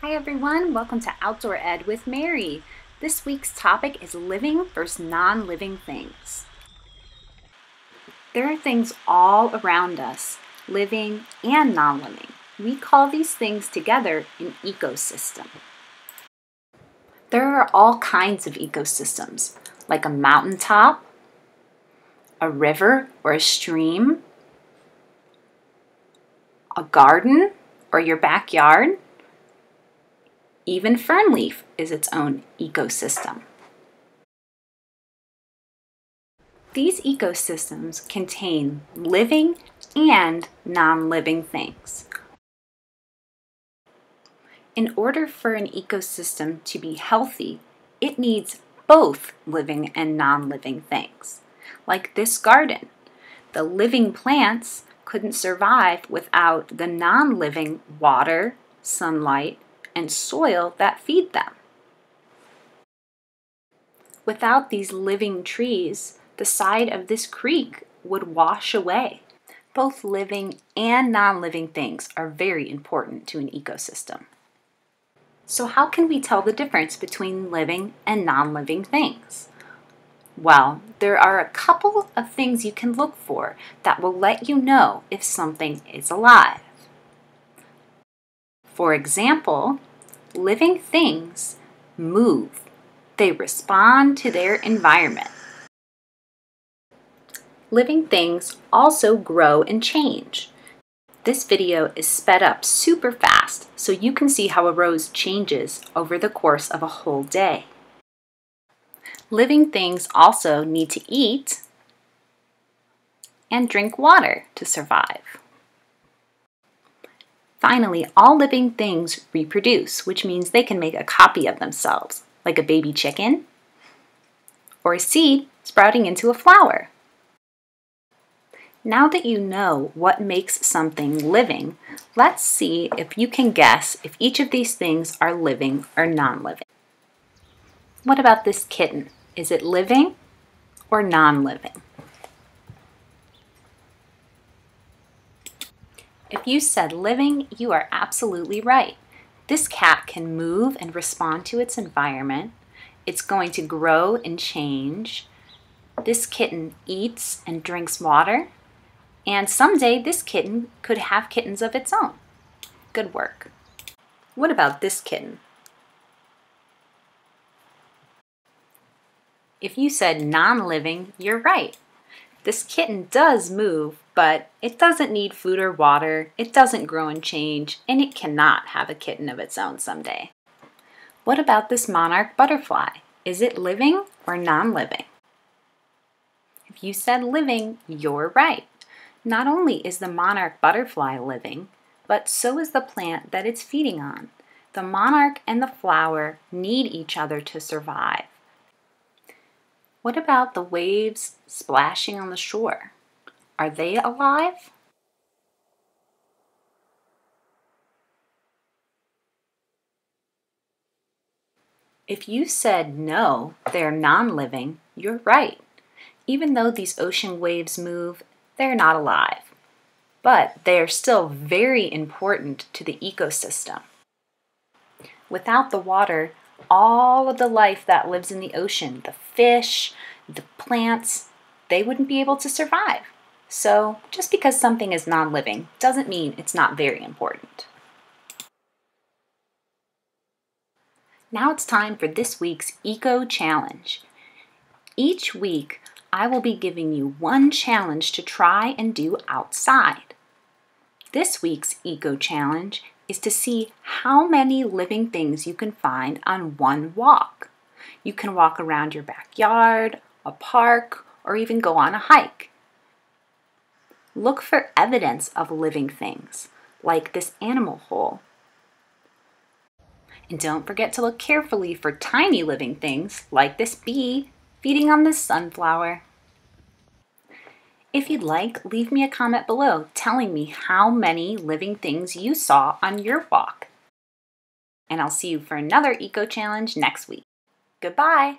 Hi everyone, welcome to Outdoor Ed with Mary. This week's topic is living versus non-living things. There are things all around us, living and non-living. We call these things together an ecosystem. There are all kinds of ecosystems, like a mountaintop, a river or a stream, a garden or your backyard. Even fern leaf is its own ecosystem. These ecosystems contain living and non-living things. In order for an ecosystem to be healthy, it needs both living and non-living things. Like this garden, the living plants couldn't survive without the non-living water, sunlight, and soil that feed them. Without these living trees, the side of this creek would wash away. Both living and non-living things are very important to an ecosystem. So how can we tell the difference between living and non-living things? Well, there are a couple of things you can look for that will let you know if something is alive. For example, living things move. They respond to their environment. Living things also grow and change. This video is sped up super fast so you can see how a rose changes over the course of a whole day. Living things also need to eat and drink water to survive. Finally, all living things reproduce, which means they can make a copy of themselves, like a baby chicken or a seed sprouting into a flower. Now that you know what makes something living, let's see if you can guess if each of these things are living or non-living. What about this kitten? Is it living or non-living? If you said living, you are absolutely right. This cat can move and respond to its environment. It's going to grow and change. This kitten eats and drinks water. And someday this kitten could have kittens of its own. Good work. What about this kitten? If you said non-living, you're right. This kitten does move, but it doesn't need food or water, it doesn't grow and change, and it cannot have a kitten of its own someday. What about this monarch butterfly? Is it living or non-living? If you said living, you're right. Not only is the monarch butterfly living, but so is the plant that it's feeding on. The monarch and the flower need each other to survive. What about the waves splashing on the shore? Are they alive? If you said no, they're non-living, you're right. Even though these ocean waves move, they're not alive. But they are still very important to the ecosystem. Without the water, all of the life that lives in the ocean, the fish, the plants, they wouldn't be able to survive. So just because something is non-living doesn't mean it's not very important. Now it's time for this week's Eco Challenge. Each week, I will be giving you one challenge to try and do outside. This week's Eco Challenge is to see how many living things you can find on one walk. You can walk around your backyard, a park, or even go on a hike. Look for evidence of living things, like this animal hole. And don't forget to look carefully for tiny living things, like this bee feeding on this sunflower. If you'd like, leave me a comment below telling me how many living things you saw on your walk. And I'll see you for another Eco Challenge next week. Goodbye!